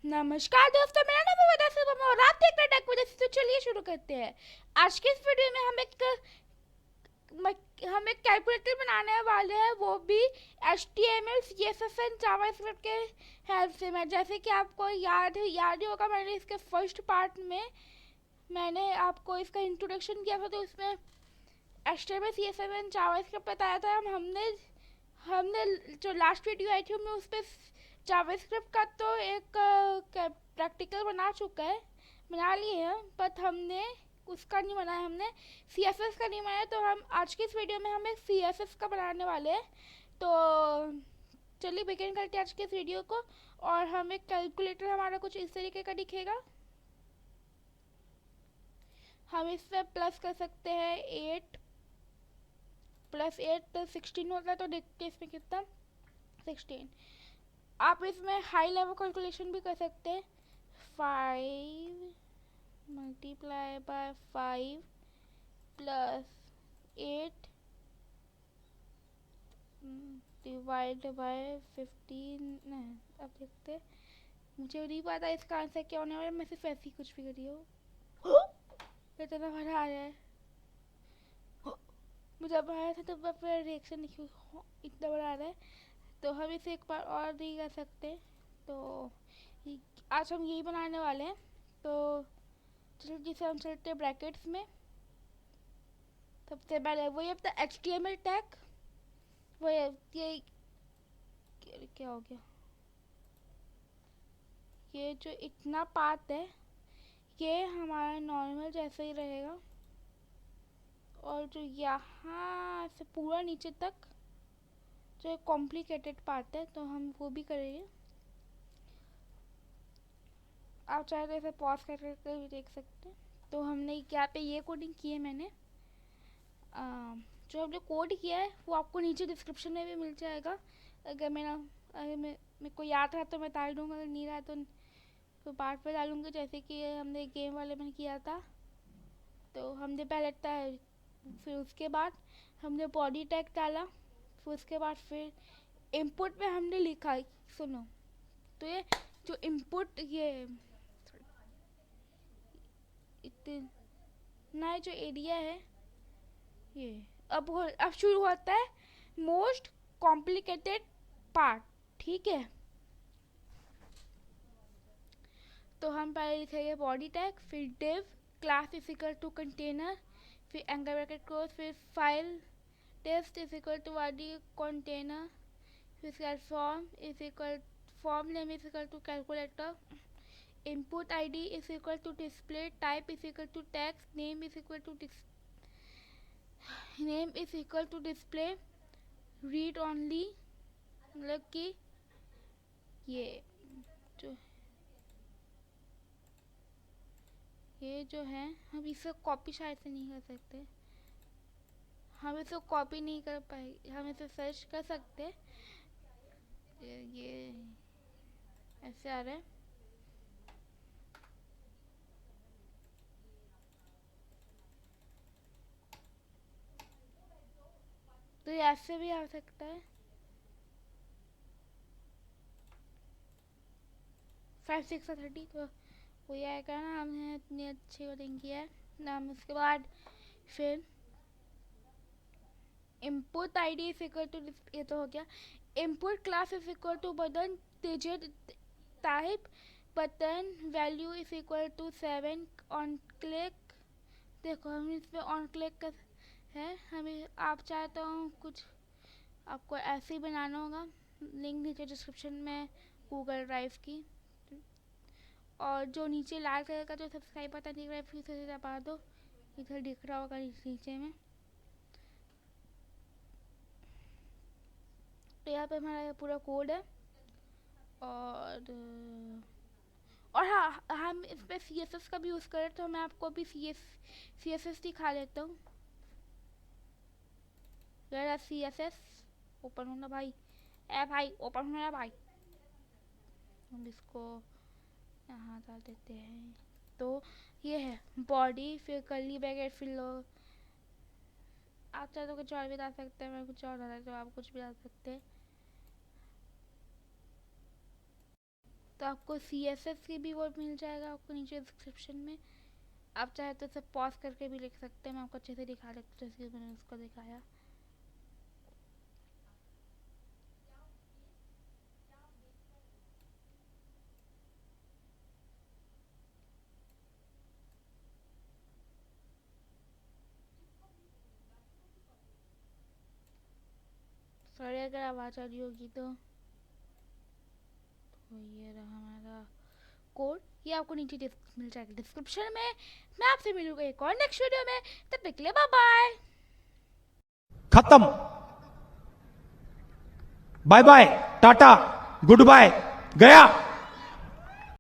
नमस्कार दोस्तों, मेरा नाम है वेदांशु और आप देख रहे हैं टेक विद। तो चलिए शुरू करते हैं। आज के इस वीडियो में हम एक कैलकुलेटर बनाने वाले हैं, वो भी HTML CSS एंड जावास्क्रिप्ट के हेल्प से। मैं जैसे कि आपको याद ही होगा, मैंने इसके फर्स्ट पार्ट में मैंने आपको इसका इंट्रोडक्शन किया था, तो इसमें HTML CSS एंड जावास्क्रिप्ट बताया था। हमने हमने जो लास्ट वीडियो आई थी हमने उस पर जावास्क्रिप्ट का तो एक प्रैक्टिकल बना लिए हैं, बट हमने उसका नहीं बनाया, हमने CSS का नहीं बनाया। तो हम आज की इस वीडियो में हम एक CSS का बनाने वाले हैं। तो चलिए बिगिन करते हैं आज के इस वीडियो को। और हम एक कैलकुलेटर हमारा कुछ इस तरीके का दिखेगा। हम इसमें प्लस कर सकते हैं 8 प्लस 8 प्लस 16 होता है, तो देखते हैं इसमें कितना 16। आप इसमें हाई लेवल कैलकुलेशन भी कर सकते हैं। 5 multiply by 5 plus 8 divide by 15। नहीं, अब देखते हैं। मुझे नहीं पता इसका आंसर क्या होने वाला है, मैं सिर्फ ऐसी कुछ भी करी हूँ। इतना बड़ा आ रहा है। मुझे अब आया था तो मेरा रिएक्शन नहीं हुआ, इतना बड़ा आ रहा है। तो हम इसे एक बार और नहीं कर सकते। तो आज हम यही बनाने वाले हैं। तो चलिए जिसे हम चलते हैं ब्रैकेट्स में। सबसे पहले वही अपना HTML टैग, वो ये क्या हो गया, ये जो इतना पार्ट है ये हमारा नॉर्मल जैसा ही रहेगा। और जो यहाँ से पूरा नीचे तक जो कॉम्प्लिकेटेड पार्ट है, तो हम वो भी करेंगे। आप चाहे तो इसे पॉज करके भी देख सकते हैं। तो हमने यहाँ पे ये कोडिंग की है मैंने। जो हमने कोड किया है वो आपको नीचे डिस्क्रिप्शन में भी मिल जाएगा। अगर मेरे को याद रहा तो मैं डाल दूँगा, अगर नहीं रहा तो पार्ट पे डालूँगी। जैसे कि हमने गेम वाले में किया था, तो हमने पहले फिर उसके बाद हमने बॉडी टैग डाला, फिर उसके बाद फिर इनपुट में हमने लिखा, सुनो। तो ये जो इनपुट ये इतना जो एरिया है ये अब शुरू होता है मोस्ट कॉम्प्लिकेटेड पार्ट, ठीक है। तो हम पहले लिखेंगे बॉडी टैग, फिर div class is equal to container, फिर एंगल ब्रैकेट क्लोज, फिर file test is equal to body container, फिर form name is equal to calculator, input id is equal to display type is equal to text name is equal to display read only। मतलब कि ये जो है, हम इसे copy शायद से नहीं कर सकते, हम इसे कॉपी नहीं कर पाएंगे, हम इसे सर्च कर सकते। ये ऐसे आ रहा है। तो ये ऐसे भी आ सकता है। 5 6 और 30 तो वही आएगा ना। हमने इतनी अच्छी कोडिंग की है नाम। उसके बाद फिर input ID is equal to, ये तो हो गया। Input class is equal to button digit type, button value is equal to 7 on click. देखो हम इस पर ऑन क्लिक कर है। हमें आप चाहे तो कुछ आपको ऐसे ही बनाना होगा, लिंक नीचे डिस्क्रिप्शन में गूगल ड्राइव की। और जो नीचे लाल कलर का जो सब्सक्राइब बटन दिख रहा है फिर से दबा दो, इधर दिख रहा होगा नीचे में। तो यहाँ पे हमारा पूरा कोड है। और हाँ, हम इस पर CSS का भी यूज़ करें, तो मैं आपको भी CSS दिखा देता हूँ। यार CSS ओपन होना भाई, ए भाई ओपन होना भाई। हम इसको यहाँ डाल देते हैं। तो ये है बॉडी, फिर कर्ली ब्रैकेट, फिर लो। आप चाहे तो कुछ और भी डाल सकते हैं, मैं कुछ और डाला तो आप कुछ भी डाल सकते हैं। तो आपको CSS की भी वो मिल जाएगा आपको नीचे डिस्क्रिप्शन में। आप चाहे तो इसे पॉज करके भी लिख सकते हैं, मैं आपको अच्छे से दिखा देती हूँ जैसे मैंने उसको दिखाया। सॉरी अगर आवाज़ आ रही होगी तो ये रहा हमारा कोड, ये आपको नीचे मिल जाएगा डिस्क्रिप्शन में। मैं आपसे मिलूंगा एक और नेक्स्ट वीडियो में, तब तक के लिए बाय बाय। खत्म। बाय बाय, टाटा, गुड बाय, गया।